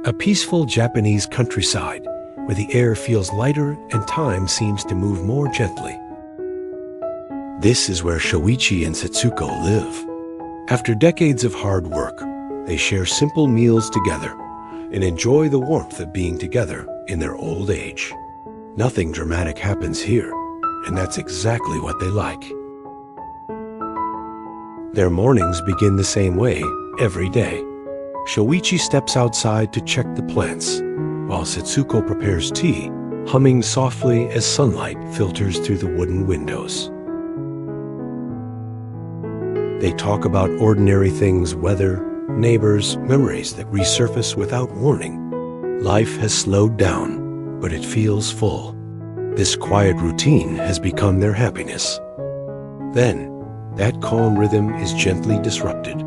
A peaceful Japanese countryside where the air feels lighter and time seems to move more gently. This is where Shoichi and Satsuko live. After decades of hard work, they share simple meals together and enjoy the warmth of being together in their old age. Nothing dramatic happens here, and that's exactly what they like. Their mornings begin the same way every day. Shoichi steps outside to check the plants, while Satsuko prepares tea, humming softly as sunlight filters through the wooden windows. They talk about ordinary things, weather, neighbors, memories that resurface without warning. Life has slowed down, but it feels full. This quiet routine has become their happiness. Then, that calm rhythm is gently disrupted.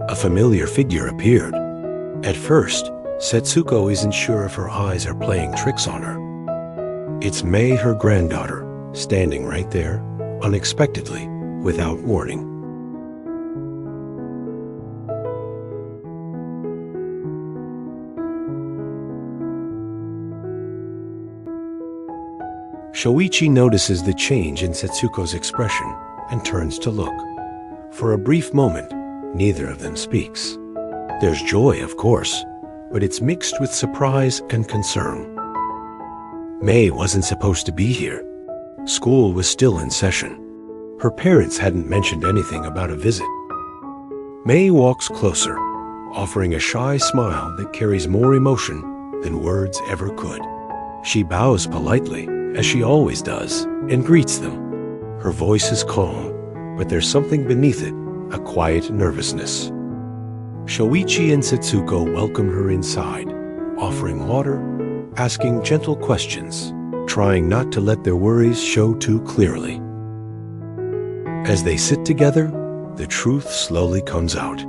A familiar figure appeared. At first, Satsuko isn't sure if her eyes are playing tricks on her. It's Mei, her granddaughter, standing right there, unexpectedly, without warning. Shoichi notices the change in Satsuko's expression and turns to look. For a brief moment, neither of them speaks. There's joy, of course, but it's mixed with surprise and concern. Mei wasn't supposed to be here. School was still in session. Her parents hadn't mentioned anything about a visit. Mei walks closer, offering a shy smile that carries more emotion than words ever could. She bows politely, as she always does, and greets them. Her voice is calm, but there's something beneath it, a quiet nervousness. Shoichi and Satsuko welcome her inside, offering water, asking gentle questions, trying not to let their worries show too clearly. As they sit together, the truth slowly comes out.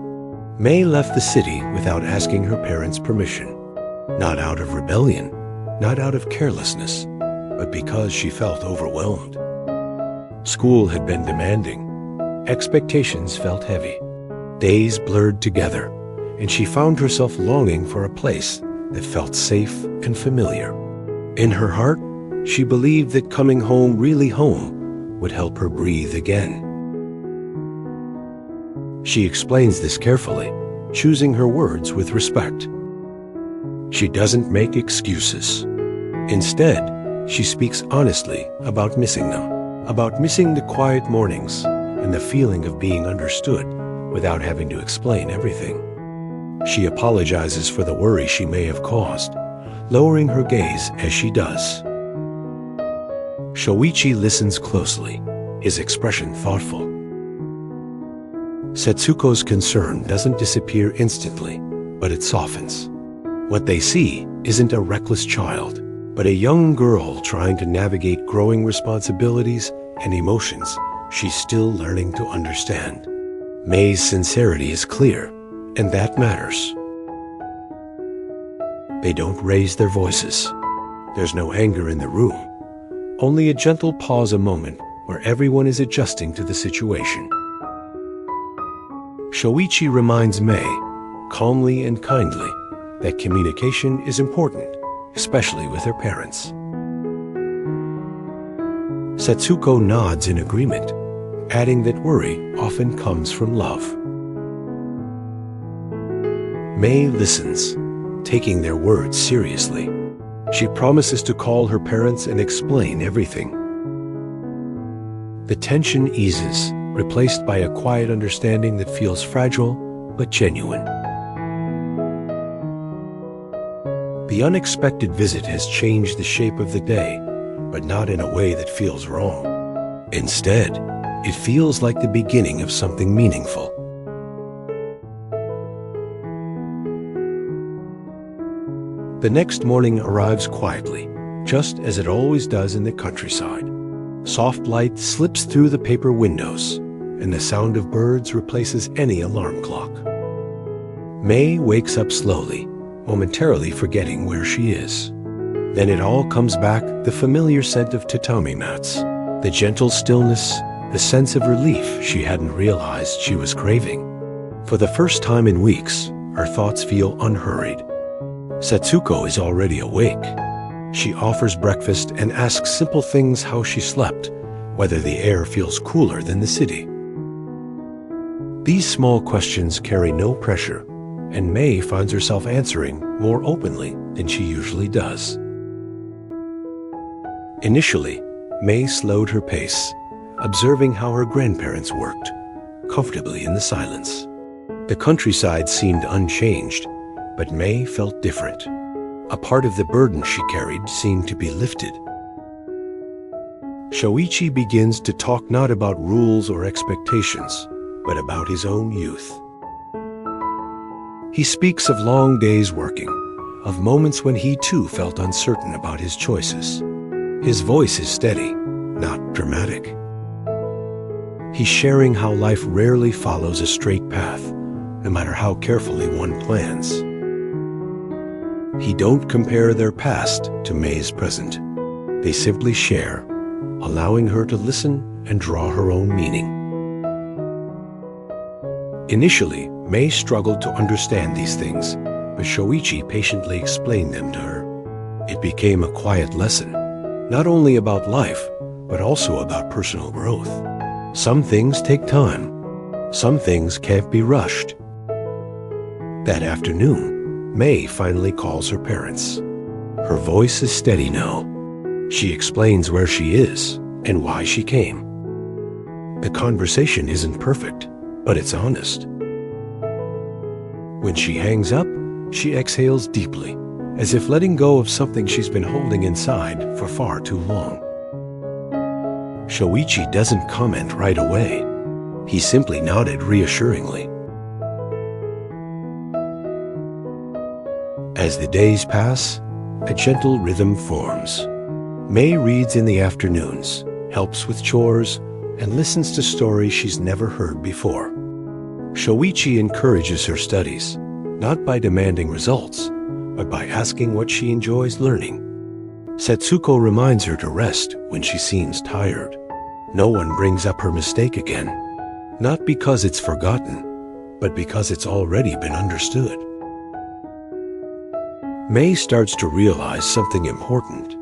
Mei left the city without asking her parents' permission, not out of rebellion, not out of carelessness, but because she felt overwhelmed. School had been demanding. Expectations felt heavy. Days blurred together, and she found herself longing for a place that felt safe and familiar. In her heart, she believed that coming home, really home, would help her breathe again. She explains this carefully, choosing her words with respect. She doesn't make excuses. Instead, she speaks honestly about missing them, about missing the quiet mornings and the feeling of being understood without having to explain everything. She apologizes for the worry she may have caused, lowering her gaze as she does. Shoichi listens closely, his expression thoughtful. Satsuko's concern doesn't disappear instantly, but it softens. What they see isn't a reckless child, but a young girl trying to navigate growing responsibilities and emotions she's still learning to understand. Mei's sincerity is clear, and that matters. They don't raise their voices. There's no anger in the room, only a gentle pause, a moment where everyone is adjusting to the situation. Shoichi reminds Mei, calmly and kindly, that communication is important, especially with her parents. Satsuko nods in agreement, adding that worry often comes from love. Mei listens, taking their words seriously. She promises to call her parents and explain everything. The tension eases, replaced by a quiet understanding that feels fragile but genuine. The unexpected visit has changed the shape of the day, but not in a way that feels wrong. Instead, it feels like the beginning of something meaningful. The next morning arrives quietly, just as it always does in the countryside. Soft light slips through the paper windows, and the sound of birds replaces any alarm clock. Mei wakes up slowly, momentarily forgetting where she is. Then it all comes back, the familiar scent of tatami mats, the gentle stillness, the sense of relief she hadn't realized she was craving. For the first time in weeks, her thoughts feel unhurried. Satsuko is already awake. She offers breakfast and asks simple things: how she slept, whether the air feels cooler than the city. These small questions carry no pressure, and Mei finds herself answering more openly than she usually does. Initially, Mei slowed her pace, observing how her grandparents worked, comfortably in the silence. The countryside seemed unchanged, but Mei felt different. A part of the burden she carried seemed to be lifted. Shoichi begins to talk not about rules or expectations, but about his own youth. He speaks of long days working, of moments when he too felt uncertain about his choices. His voice is steady, not dramatic. He's sharing how life rarely follows a straight path, no matter how carefully one plans. He don't compare their past to Mei's present. They simply share, allowing her to listen and draw her own meaning. Initially, Mei struggled to understand these things, but Shoichi patiently explained them to her. It became a quiet lesson, not only about life, but also about personal growth. Some things take time. Some things can't be rushed. That afternoon, Mei finally calls her parents. Her voice is steady now. She explains where she is and why she came. The conversation isn't perfect, but it's honest. When she hangs up, she exhales deeply, as if letting go of something she's been holding inside for far too long. Shoichi doesn't comment right away. He simply nodded reassuringly. As the days pass, a gentle rhythm forms. Mei reads in the afternoons, helps with chores, and listens to stories she's never heard before. Shoichi encourages her studies, not by demanding results, but by asking what she enjoys learning. Satsuko reminds her to rest when she seems tired. No one brings up her mistake again, not because it's forgotten, but because it's already been understood. Mei starts to realize something important.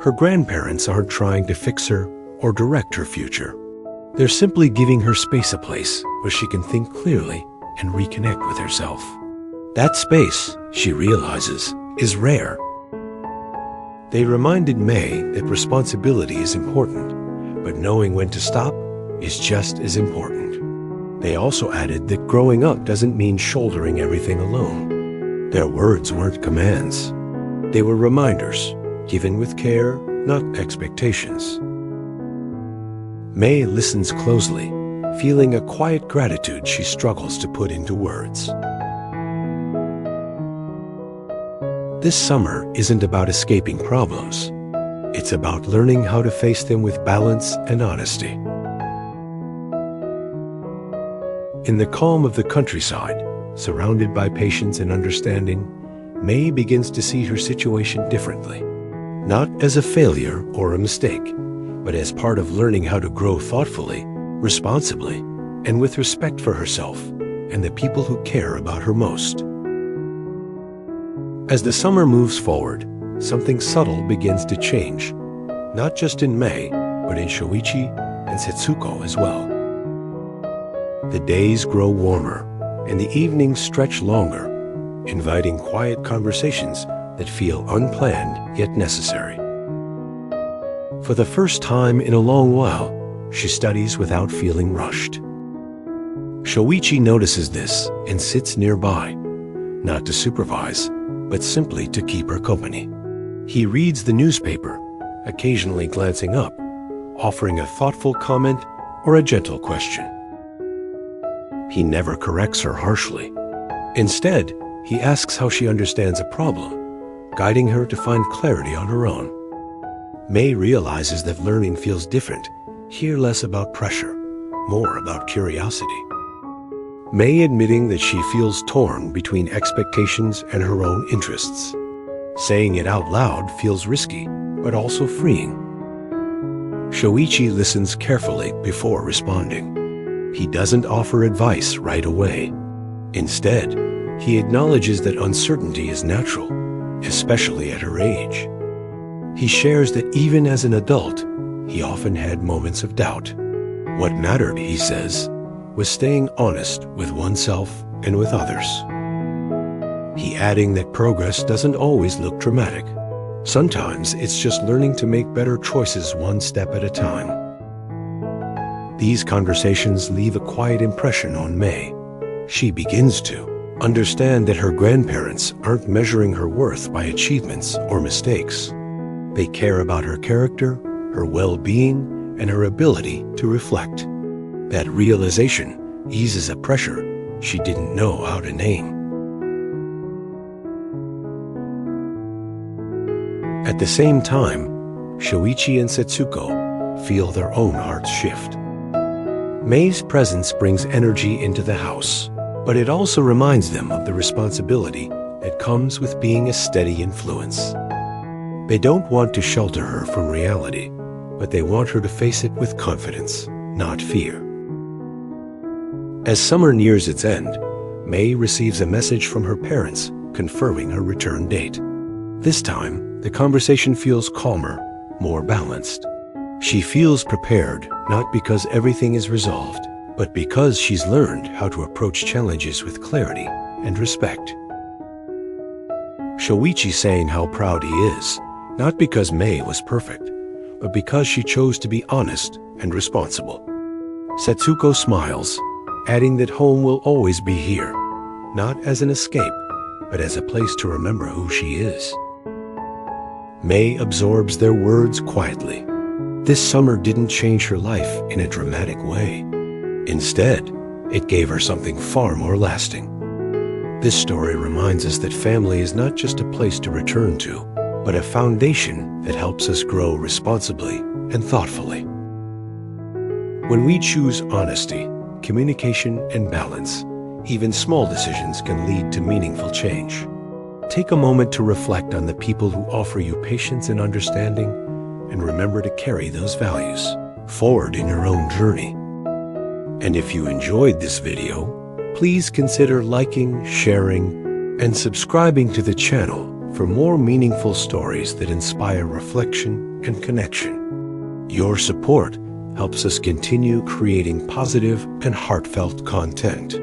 Her grandparents aren't trying to fix her or direct her future. They're simply giving her space, a place where she can think clearly and reconnect with herself. That space, she realizes, is rare. They reminded Mei that responsibility is important, but knowing when to stop is just as important. They also added that growing up doesn't mean shouldering everything alone. Their words weren't commands. They were reminders, given with care, not expectations. Mei listens closely, feeling a quiet gratitude she struggles to put into words. This summer isn't about escaping problems. It's about learning how to face them with balance and honesty. In the calm of the countryside, surrounded by patience and understanding, Mei begins to see her situation differently. Not as a failure or a mistake, but as part of learning how to grow thoughtfully, responsibly, and with respect for herself and the people who care about her most. As the summer moves forward, something subtle begins to change, not just in Mei, but in Shoichi and Satsuko as well. The days grow warmer, and the evenings stretch longer, inviting quiet conversations that feel unplanned yet necessary. For the first time in a long while, she studies without feeling rushed. Shoichi notices this and sits nearby, not to supervise, but simply to keep her company. He reads the newspaper, occasionally glancing up, offering a thoughtful comment or a gentle question. He never corrects her harshly. Instead, he asks how she understands a problem, guiding her to find clarity on her own. Mei realizes that learning feels different, here less about pressure, more about curiosity. Mei admitting that she feels torn between expectations and her own interests. Saying it out loud feels risky, but also freeing. Shoichi listens carefully before responding. He doesn't offer advice right away. Instead, he acknowledges that uncertainty is natural, especially at her age. He shares that even as an adult, he often had moments of doubt. What mattered, he says, was staying honest with oneself and with others. He adding that progress doesn't always look dramatic. Sometimes it's just learning to make better choices one step at a time. These conversations leave a quiet impression on Mei. She begins to understand that her grandparents aren't measuring her worth by achievements or mistakes. They care about her character, her well-being, and her ability to reflect. That realization eases a pressure she didn't know how to name. At the same time, Shoichi and Setsuko feel their own hearts shift. Mei's presence brings energy into the house, but it also reminds them of the responsibility that comes with being a steady influence. They don't want to shelter her from reality, but they want her to face it with confidence, not fear. As summer nears its end, Mei receives a message from her parents confirming her return date. This time, the conversation feels calmer, more balanced. She feels prepared, not because everything is resolved, but because she's learned how to approach challenges with clarity and respect. Shoichi saying how proud he is, not because Mei was perfect, but because she chose to be honest and responsible. Setsuko smiles, adding that home will always be here, not as an escape, but as a place to remember who she is. Mei absorbs their words quietly. This summer didn't change her life in a dramatic way. Instead, it gave her something far more lasting. This story reminds us that family is not just a place to return to, but a foundation that helps us grow responsibly and thoughtfully. When we choose honesty, communication, and balance, even small decisions can lead to meaningful change. Take a moment to reflect on the people who offer you patience and understanding, and remember to carry those values forward in your own journey. And if you enjoyed this video, please consider liking, sharing, and subscribing to the channel for more meaningful stories that inspire reflection and connection. Your support helps us continue creating positive and heartfelt content.